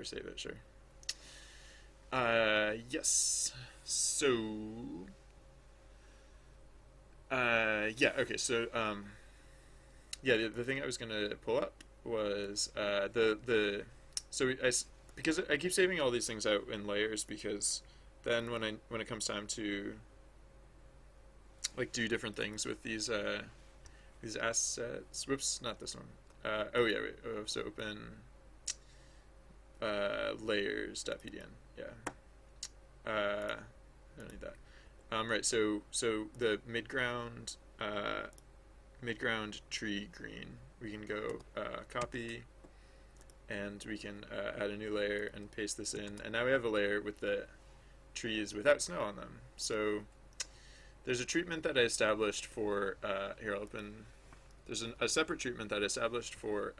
save it, sure. Yes. So, yeah, okay, so, yeah, the thing I was gonna pull up was, so because I keep saving all these things out in layers because then when it comes time to, like, do different things with these assets, whoops, not this one. Oh yeah, wait, oh, so open, layers.pdn, yeah. I don't need that. Right. So the midground tree green. We can go copy, and we can add a new layer and paste this in, and now we have a layer with the trees without snow on them. So there's a treatment that I established for here. I'll open. There's a separate treatment that I established for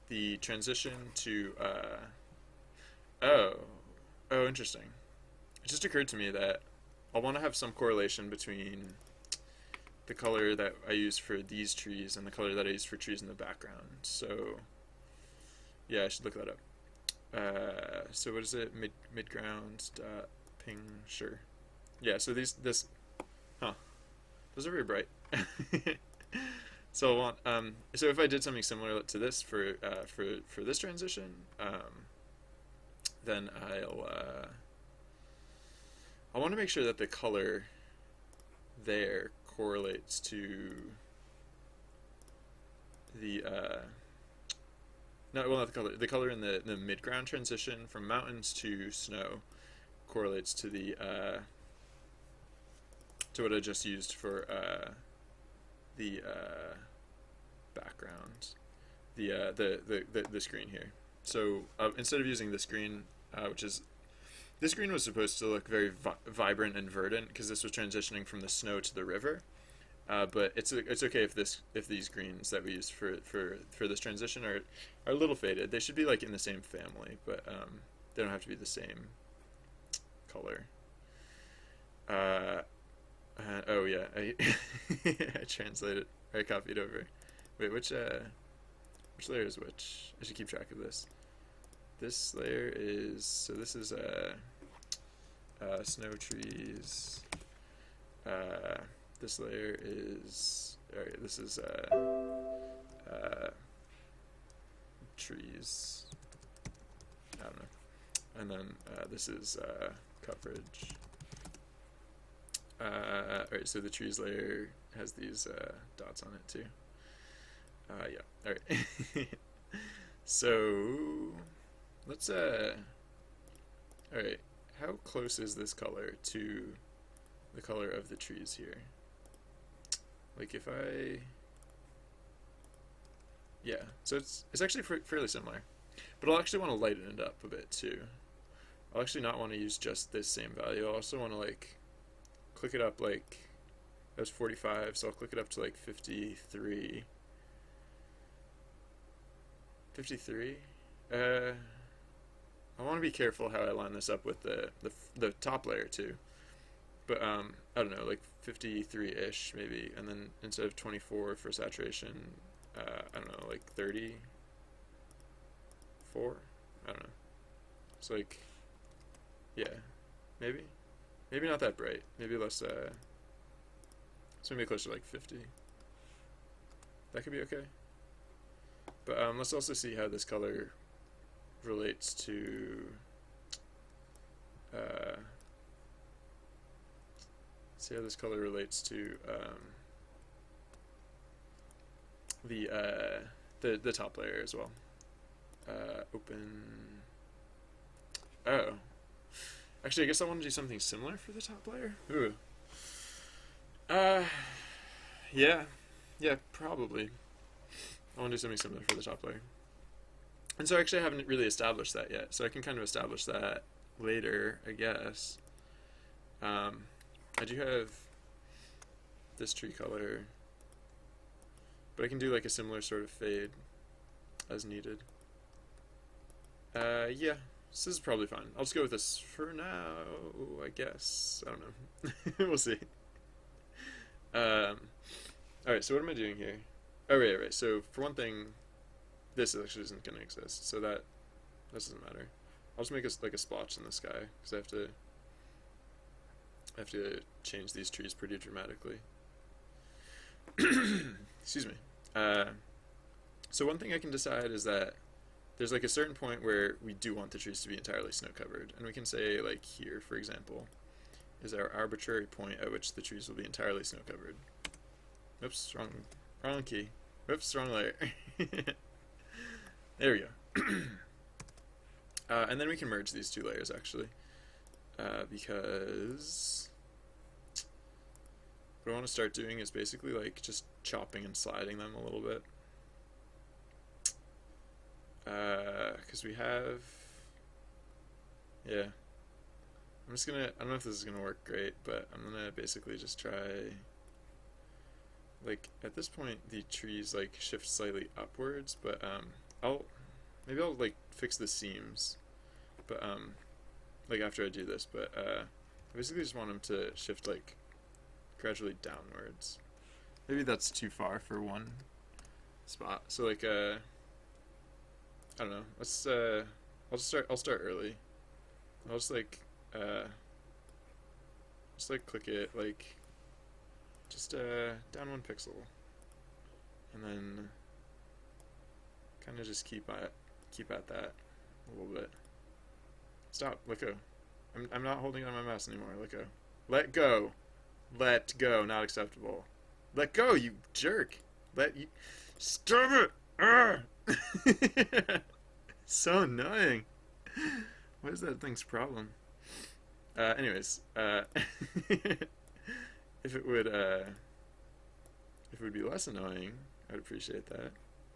the transition to. Oh, oh, interesting. It just occurred to me that I want to have some correlation between the color that I use for these trees and the color that I use for trees in the background. So yeah, I should look that up. So what is it? Midground dot ping. Sure. Yeah. So huh? Those are very bright. So I want so if I did something similar to this for this transition, then I want to make sure that the color there correlates to the no, well, not the color. The color in the midground transition from mountains to snow correlates to the to what I just used for the background, the screen here. So instead of using the screen, which is this screen was supposed to look very vibrant and verdant because this was transitioning from the snow to the river. But it's okay if these greens that we use for this transition are a little faded. They should be like in the same family, but they don't have to be the same color. Oh yeah, I translated. I copied over. Wait, which layer is which? I should keep track of this. This layer is this is snow trees. This layer is alright. This is trees. I don't know. And then this is coverage. Alright, so the trees layer has these dots on it too. Yeah. Alright. So let's alright. How close is this color to the color of the trees here? Like if yeah, so it's actually fairly similar, but I'll actually want to lighten it up a bit too. I'll actually not want to use just this same value. I'll also want to like click it up, like that was 45, so I'll click it up to like 53. 53. I want to be careful how I line this up with the top layer too. But I don't know, like 53-ish maybe, and then instead of 24 for saturation, I don't know, like 34. I don't know. It's like, yeah, maybe not that bright. Maybe less. So maybe closer to like 50. That could be okay. But let's also see how this color relates to. See how this color relates to the top layer as well. Open. Oh, actually, I guess I want to do something similar for the top layer. Ooh. Yeah, probably. I want to do something similar for the top layer. And so actually I haven't really established that yet, so I can kind of establish that later, I guess. I do have this tree color, but I can do like a similar sort of fade as needed. Yeah, this is probably fine. I'll just go with this for now, I guess. I don't know. We'll see. Alright, so what am I doing here? Oh, right. So for one thing, this actually isn't going to exist, so that That doesn't matter. I'll just make a, like a splotch in the sky because I have to change these trees pretty dramatically. Excuse me. So one thing I can decide is that there's like a certain point where we do want the trees to be entirely snow covered, and we can say like here, for example, is our arbitrary point at which the trees will be entirely snow covered. Oops, wrong key. Oops, wrong layer. There we go. And then we can merge these two layers actually, because what I want to start doing is basically like just chopping and sliding them a little bit. Because we have, yeah, I'm just gonna, I don't know if this is gonna work great, but I'm gonna basically just try, like, at this point the trees like shift slightly upwards, but maybe I'll like fix the seams, but like after I do this, but I basically just want them to shift like gradually downwards. Maybe that's too far for one spot, so like I don't know. Let's I'll start early. I'll just like click it like just down 1 pixel, and then kind of just keep at that a little bit. Stop. Let go. I'm not holding on my mouse anymore. Let go. Let go. Let go. Not acceptable. Let go, you jerk. Stop it. So annoying. What is that thing's problem? Anyways, if it would be less annoying, I'd appreciate that.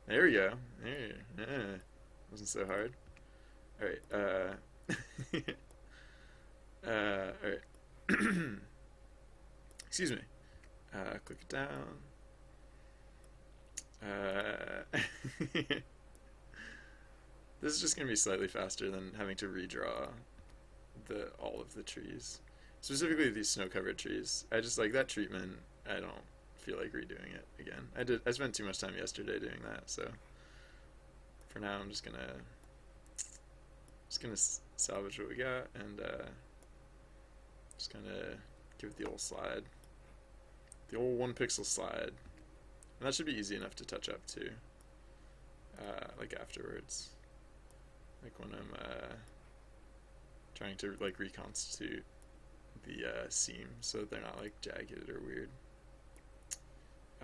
There we go. There. Wasn't so hard. All right. All right. Excuse me. Click it down. This is just going to be slightly faster than having to redraw all of the trees. Specifically these snow-covered trees. I just like that treatment. I don't feel like redoing it again. I spent too much time yesterday doing that, so for now I'm just gonna salvage what we got and just gonna give it the old slide. The old 1 pixel slide. And that should be easy enough to touch up too. Like afterwards. Like when I'm trying to like reconstitute the seam so that they're not like jagged or weird.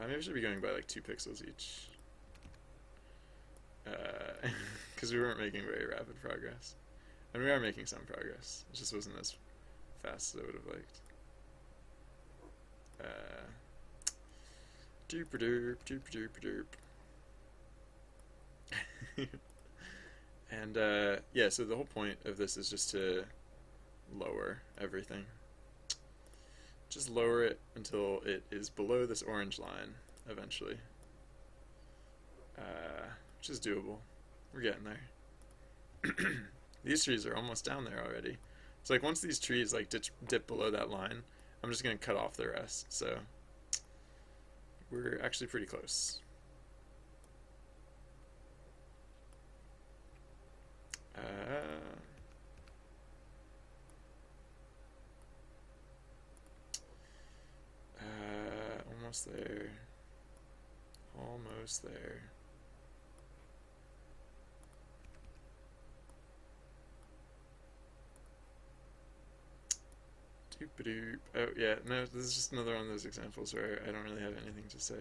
Maybe I should be going by like 2 pixels each. Because we weren't making very rapid progress. And we are making some progress. It just wasn't as fast as I would have liked. Doop-a-doop, doop-a-doop-a-doop. And yeah, so the whole point of this is just to lower everything. Just lower it until it is below this orange line eventually. Which is doable. We're getting there. These trees are almost down there already. So like once these trees like dip below that line, I'm just going to cut off the rest. So we're actually pretty close. Almost there. Almost there. Doop-a-doop. Oh yeah, no, this is just another one of those examples where I don't really have anything to say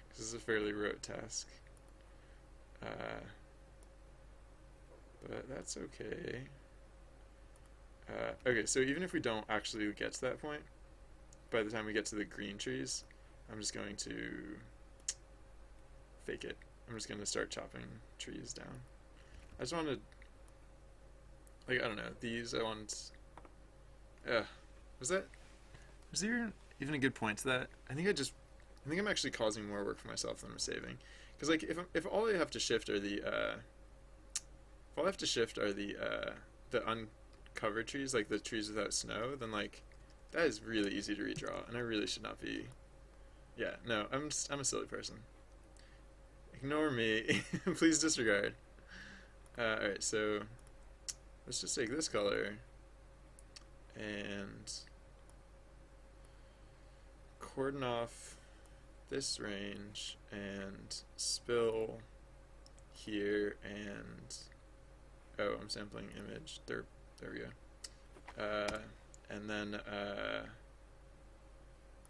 because this is a fairly rote task. But that's okay. Okay, so even if we don't actually get to that point, by the time we get to the green trees, I'm just going to fake it. I'm just going to start chopping trees down. I just wanted, like, I don't know, these I want, was there even a good point to that? I think I'm actually causing more work for myself than I'm saving. Because, like, if all I have to shift are the uncovered trees, like the trees without snow, then, like, that is really easy to redraw, and I really should not be. Yeah, no, I'm a silly person. Ignore me. Please disregard. Alright, so let's just take this color and cordon off this range and spill here and I'm sampling image. There we go. And then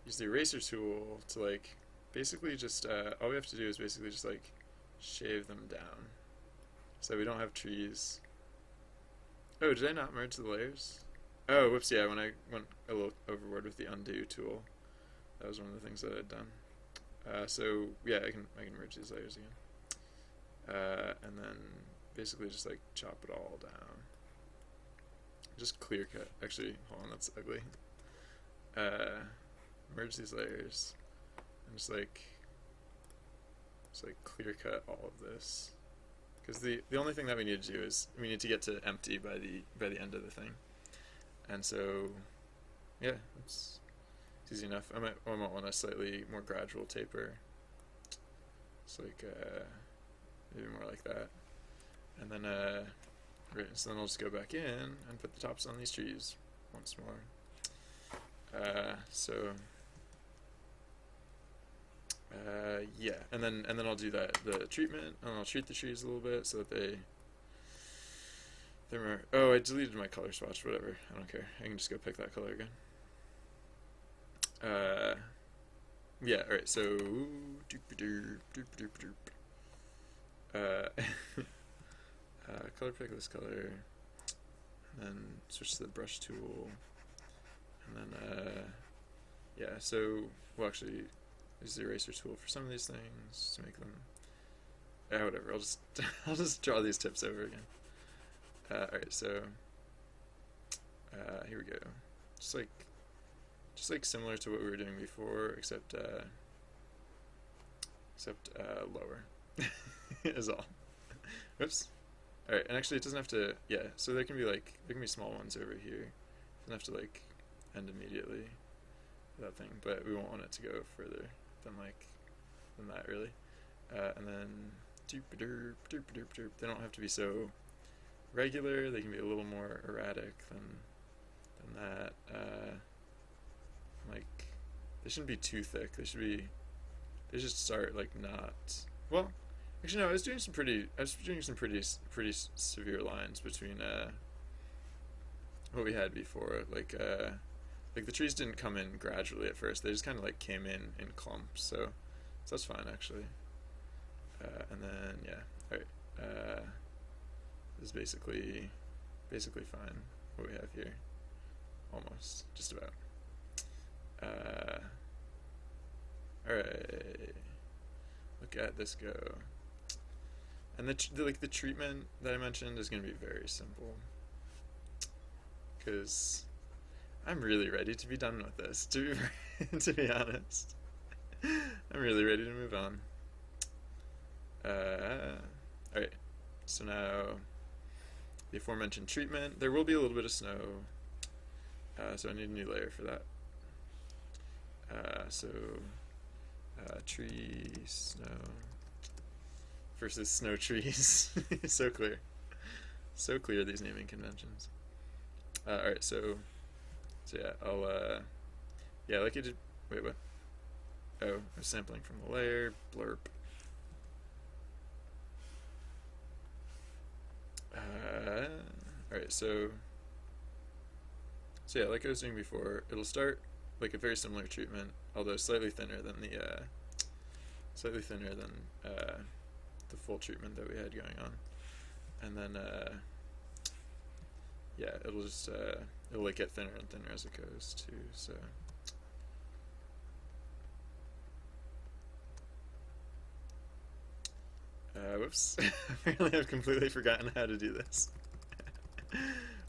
use the eraser tool to like basically just all we have to do is basically just like shave them down so we don't have trees. Oh, did I not merge the layers? Oh, whoops, yeah, when I went a little overboard with the undo tool, that was one of the things that I'd done. So yeah, I can merge these layers again. And then basically just like chop it all down. Just clear cut. Actually, hold on, that's ugly. Merge these layers and just like clear cut all of this. Because the only thing that we need to do is we need to get to empty by the end of the thing. And so yeah, it's easy enough. I might want a slightly more gradual taper. It's like maybe more like that. And then right, so then I'll just go back in and put the tops on these trees once more. Yeah, and then I'll do the treatment, and I'll treat the trees a little bit so that they're more. Oh, I deleted my color swatch. Whatever, I don't care. I can just go pick that color again. Yeah. All right. So color pick this color, and then switch to the brush tool, and then yeah. So we'll actually use the eraser tool for some of these things to make them. Whatever. I'll just draw these tips over again. All right. So here we go. Just like similar to what we were doing before, except lower is all. Oops. All right, and actually it doesn't have to. Yeah, so there can be small ones over here. It doesn't have to like end immediately. That thing, but we won't want it to go further than that really. And then they don't have to be so regular. They can be a little more erratic than that. Like they shouldn't be too thick. They should start like not well. Actually, no. I was doing some pretty severe lines between what we had before. Like the trees didn't come in gradually at first. They just kind of like came in clumps. So that's fine actually. And then yeah. All right. This is basically fine. What we have here, almost just about. All right. Look at this go. And the treatment that I mentioned is going to be very simple, because I'm really ready to be done with this. To be honest, I'm really ready to move on. All right. So now, the aforementioned treatment. There will be a little bit of snow, so I need a new layer for that. Tree, snow versus snow trees. So clear these naming conventions. Alright, so yeah, I'll yeah, like I did. Wait, what? Oh, I was sampling from the layer. Blurp. Alright, so yeah, like I was doing before, it'll start like a very similar treatment, although slightly thinner than the full treatment that we had going on. And then yeah, it'll just it'll like get thinner and thinner as it goes too. So whoops. Apparently I've completely forgotten how to do this.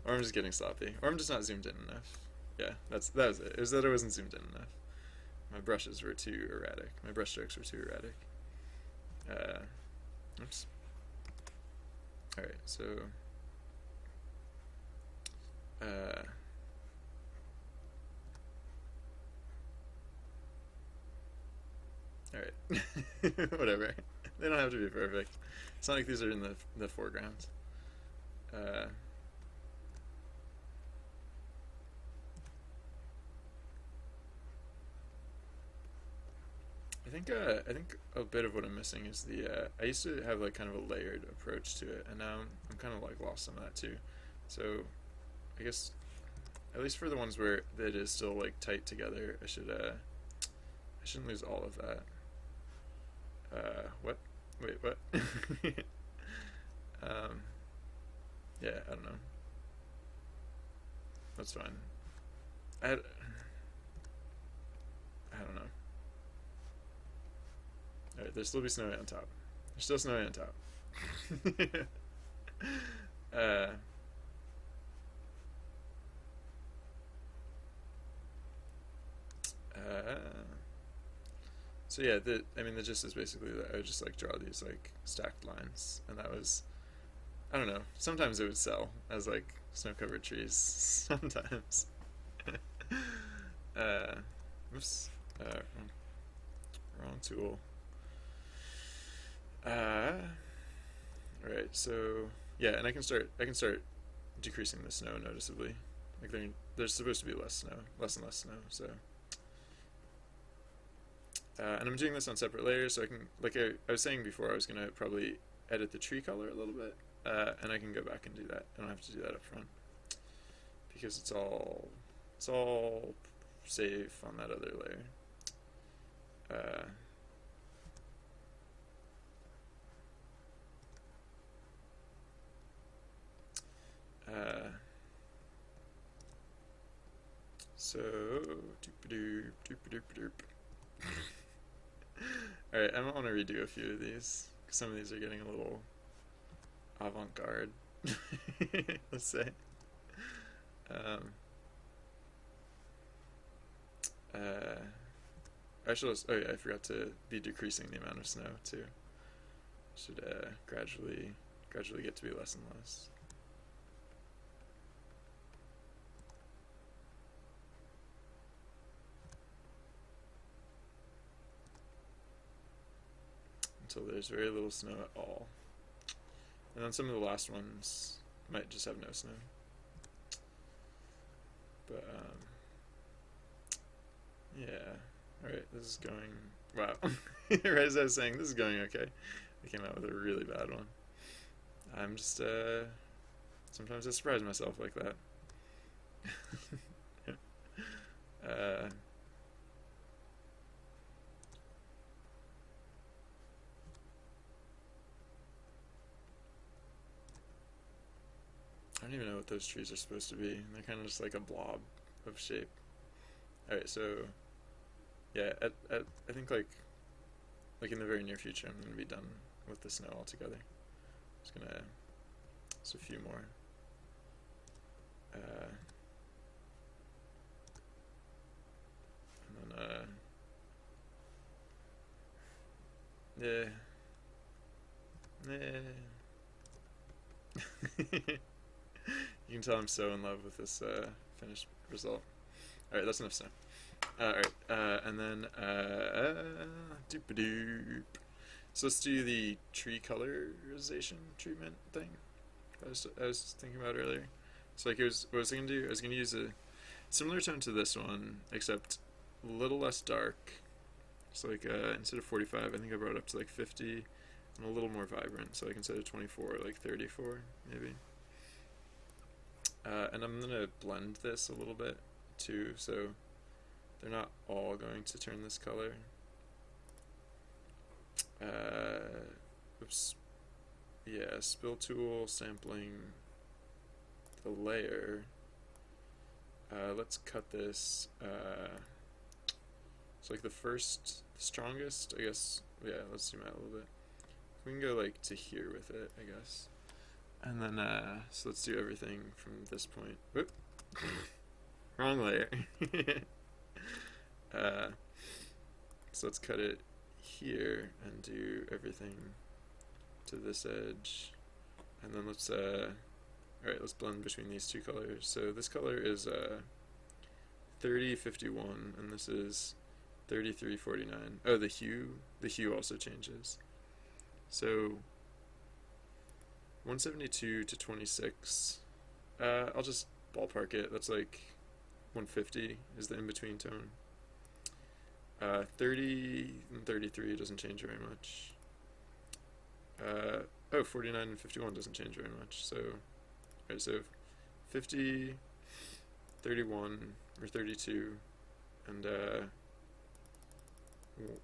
Or I'm just getting sloppy. Or I'm just not zoomed in enough. Yeah, that was it. It was that I wasn't zoomed in enough. My brushes were too erratic. My brush strokes were too erratic. Oops. Alright, so alright. Whatever. They don't have to be perfect. It's not like these are in the foreground. I think a bit of what I'm missing is the I used to have like kind of a layered approach to it, and now I'm kind of like lost some of that too. So I guess at least for the ones where it is still like tight together, I shouldn't lose all of that. What? Wait, what? um, yeah, I don't know. That's fine. I don't know. All right, there'll still be snowy on top. There's still snowy on top. uh, uh, so yeah, I mean, the gist is basically that I would just like draw these like stacked lines, and that was, I don't know. Sometimes it would sell as like snow-covered trees. Sometimes. uh, oops. Wrong tool. Right. So yeah, and I can start decreasing the snow noticeably. Like there's supposed to be less snow, less and less snow. So, and I'm doing this on separate layers, so I can, like I was saying before, I was gonna probably edit the tree color a little bit, and I can go back and do that. I don't have to do that up front because it's all safe on that other layer. Uh, so doop doop doop doop doop. All right, I might want to redo a few of these because some of these are getting a little avant-garde. Let's say. Um, oh yeah, I forgot to be decreasing the amount of snow too. Should gradually get to be less and less. Until there's very little snow at all. And then some of the last ones might just have no snow. But, yeah. Alright, this is going... Wow. Right as I was saying, this is going okay. I came out with a really bad one. I'm just, sometimes I surprise myself like that. I don't even know what those trees are supposed to be. They're kind of just like a blob of shape. Alright, so yeah, I think like in the very near future I'm going to be done with the snow altogether. Just gonna, just a few more. And then, yeah. You can tell I'm so in love with this finished result. Alright, that's enough snow. Alright, and then, doop-a-doop. So let's do the tree colorization treatment thing I was thinking about earlier. So like, what was I going to do? I was going to use a similar tone to this one, except a little less dark. So like, instead of 45, I think I brought it up to like 50, and a little more vibrant. So like instead of 24, like 34, maybe. And I'm going to blend this a little bit too, so they're not all going to turn this color. Oops. Yeah, spill tool, sampling the layer. Let's cut this. So like the strongest, I guess. Yeah, let's zoom out a little bit. We can go like to here with it, I guess. And then, so let's do everything from this point. Whoop. Wrong layer. So let's cut it here and do everything to this edge. And then let's, alright, let's blend between these two colors. So this color is 3051, and this is 3349. Oh, the hue also changes. So 172 to 26. I'll just ballpark it. That's like 150 is the in-between tone. 30 and 33 doesn't change very much. 49 and 51 doesn't change very much. So, alright, so 50, 31, or 32, and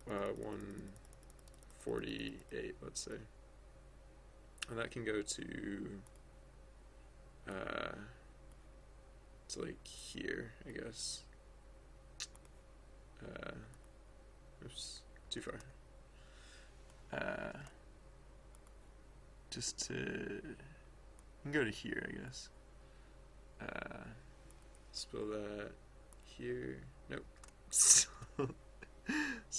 148, let's say. And that can go to like here, I guess. Oops, too far. Just to, you can go to here, I guess. Spill that here. Nope. Still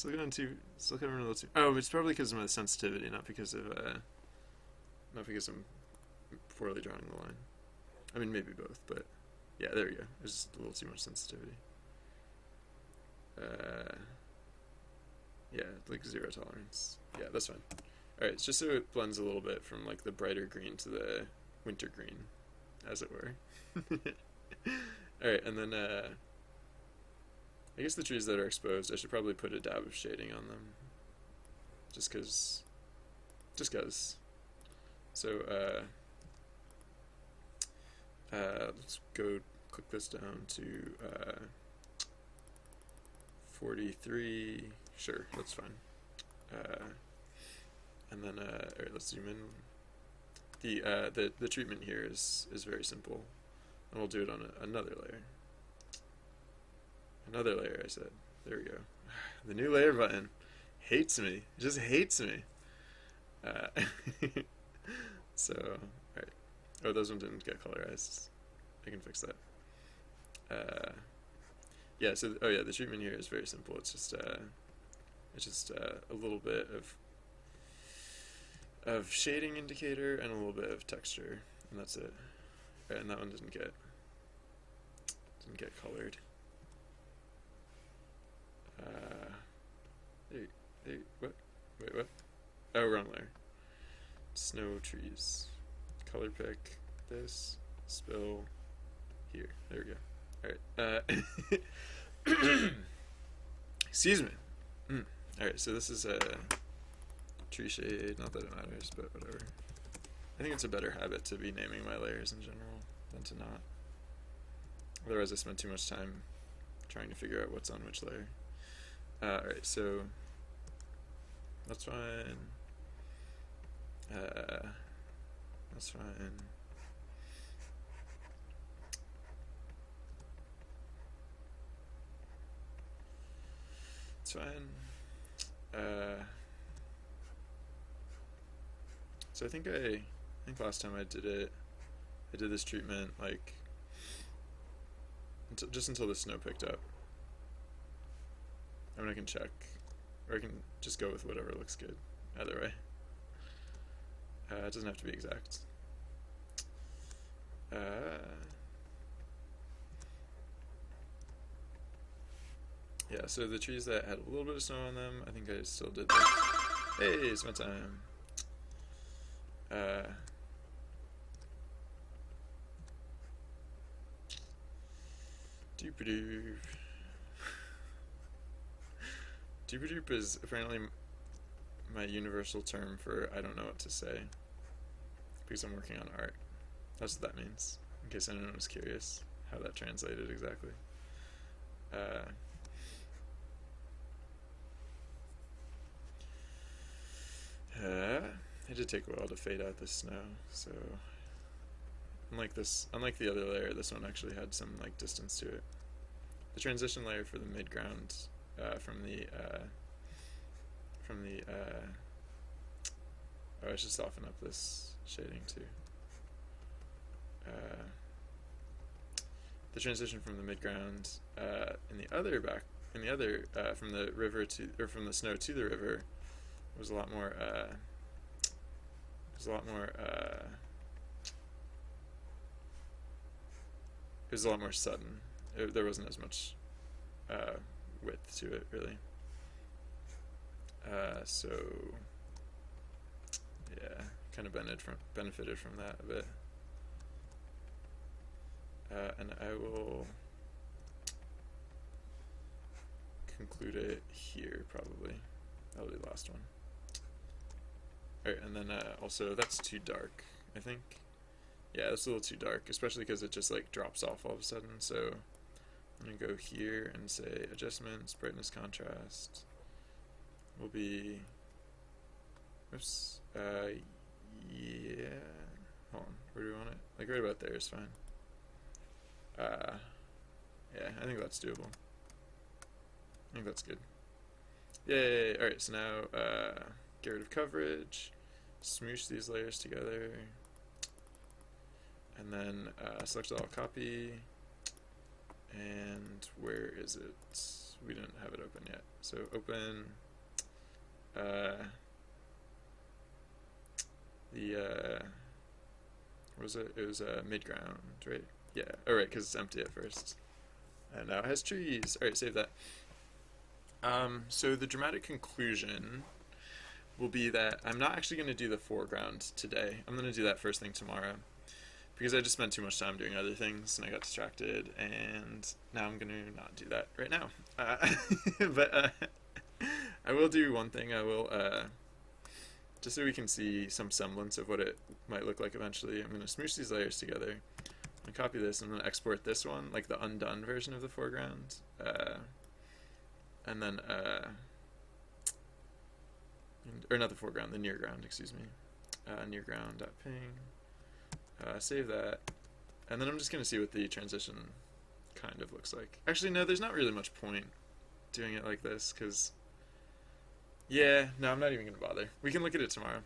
going still covering a little too. Oh, it's probably because of my sensitivity, not because I'm poorly drawing the line. I mean, maybe both, but yeah, there we go. There's just a little too much sensitivity. Yeah, like 0 tolerance. Yeah, that's fine. Alright, it's just so it blends a little bit from like the brighter green to the winter green, as it were. Alright, and then I guess the trees that are exposed, I should probably put a dab of shading on them. Just cause. So, let's go click this down to 43. Sure, that's fine. And then, alright, let's zoom in. The treatment here is very simple, and we'll do it on another layer. Another layer, I said. There we go. The new layer button hates me. It just hates me. So, alright. Oh, those ones didn't get colorized. I can fix that. Yeah. So, oh yeah, the treatment here is very simple. It's just a little bit of shading indicator and a little bit of texture, and that's it. Right, and that one didn't get colored. What? Wait, what? Oh, wrong layer. Snow trees. Color pick this. Spill here. There we go. Alright. Excuse me. Alright, so this is a tree shade. Not that it matters, but whatever. I think it's a better habit to be naming my layers in general than to not. Otherwise I spend too much time trying to figure out what's on which layer. Alright, so that's fine. That's fine. It's fine. So I think last time I did this treatment like just until the snow picked up. I mean, I can check, or I can just go with whatever looks good. Either way, it doesn't have to be exact. Yeah, so the trees that had a little bit of snow on them, I think I still did that. Hey, it's my time. Doop-a-doop. Doop-a-doop is apparently my universal term for I don't know what to say, because I'm working on art. That's what that means, in case anyone was curious how that translated exactly. It did take a while to fade out the snow, so unlike the other layer, this one actually had some like distance to it. The transition layer for the mid-ground oh, I should soften up this shading too. The transition from the mid-ground from the river from the snow to the river was a lot more sudden. There wasn't as much width to it, really. So yeah, kind of benefited from that a bit. And I will conclude it here probably. That'll be the last one. Alright, and then also that's too dark, I think. Yeah, that's a little too dark, especially because it just like drops off all of a sudden. So I'm gonna go here and say adjustments, brightness, contrast will be, oops, yeah, hold on, where do we want it? Like right about there is fine. Yeah, I think that's doable. I think that's good. Yay! Alright, so now get rid of coverage, smoosh these layers together, and then select all, copy, and where is it? We didn't have it open yet. So open what was it? It was mid-ground, right? Yeah, alright, because it's empty at first. And now it has trees. Alright, save that. So the dramatic conclusion will be that I'm not actually going to do the foreground today. I'm going to do that first thing tomorrow, because I just spent too much time doing other things and I got distracted, and now I'm going to not do that right now. But I will do one thing. I will, just so we can see some semblance of what it might look like eventually, I'm going to smoosh these layers together. I'm going to copy this, and I'm going to export this one, like the undone version of the foreground. And then, or not the foreground, the near ground, excuse me. Near ground.ping. Save that. And then I'm just going to see what the transition kind of looks like. Actually, no, there's not really much point doing it like this, because, yeah, no, I'm not even going to bother. We can look at it tomorrow.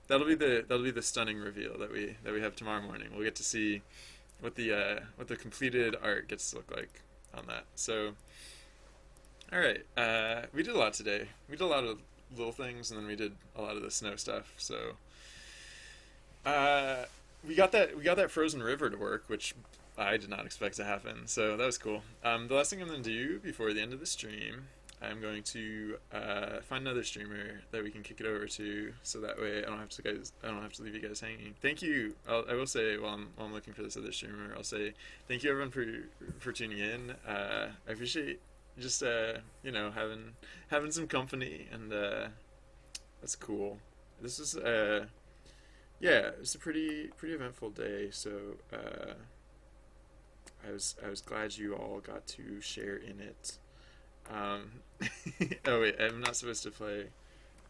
That'll be the stunning reveal that we have tomorrow morning. We'll get to see what the completed art gets to look like on that. So, all right, we did a lot today. We did a lot of little things, and then we did a lot of the snow stuff. So, we got that frozen river to work, which I did not expect to happen. So that was cool. The last thing I'm going to do before the end of the stream, I'm going to find another streamer that we can kick it over to, so that way I don't have to leave you guys hanging. Thank you. I will say while I'm looking for this other streamer, I'll say thank you everyone for tuning in. I appreciate just having some company, and that's cool. This is yeah, it's a pretty eventful day. So I was glad you all got to share in it. Oh wait, I'm not supposed to play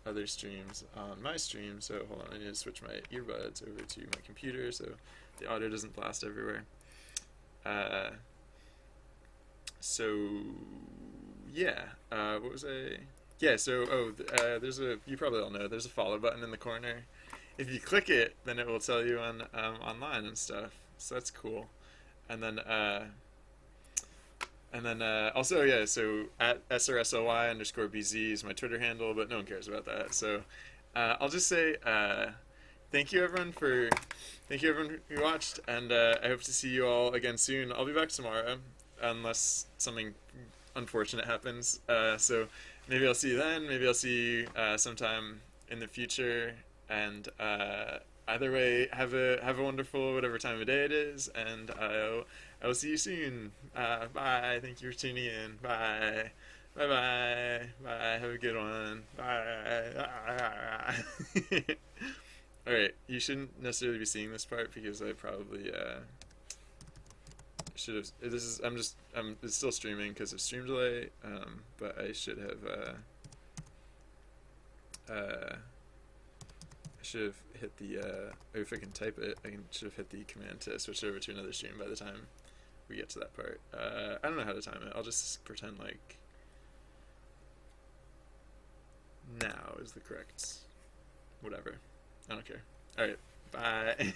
other streams on my stream, so hold on, I need to switch my earbuds over to my computer so the audio doesn't blast everywhere. So yeah, what was I? Yeah, so you probably all know there's a follow button in the corner. If you click it, then it will tell you on online and stuff. So that's cool. And then also, yeah, so at srsly_bz is my Twitter handle, but no one cares about that. So I'll just say thank you everyone who watched, and I hope to see you all again soon. I'll be back tomorrow, unless something unfortunate happens. So maybe I'll see you then, maybe I'll see you sometime in the future, and either way, have a wonderful whatever time of day it is, and I will see you soon. Bye. Thank you for tuning in. Bye. Bye. Have a good one. Bye. All right. You shouldn't necessarily be seeing this part because I probably should have. It's still streaming because of stream delay. But I should have. I should have hit the. If I can type it, should have hit the command to switch over to another stream by the time we get to that part. I don't know how to time it. I'll just pretend like now is the correct whatever. I don't care. Alright, bye.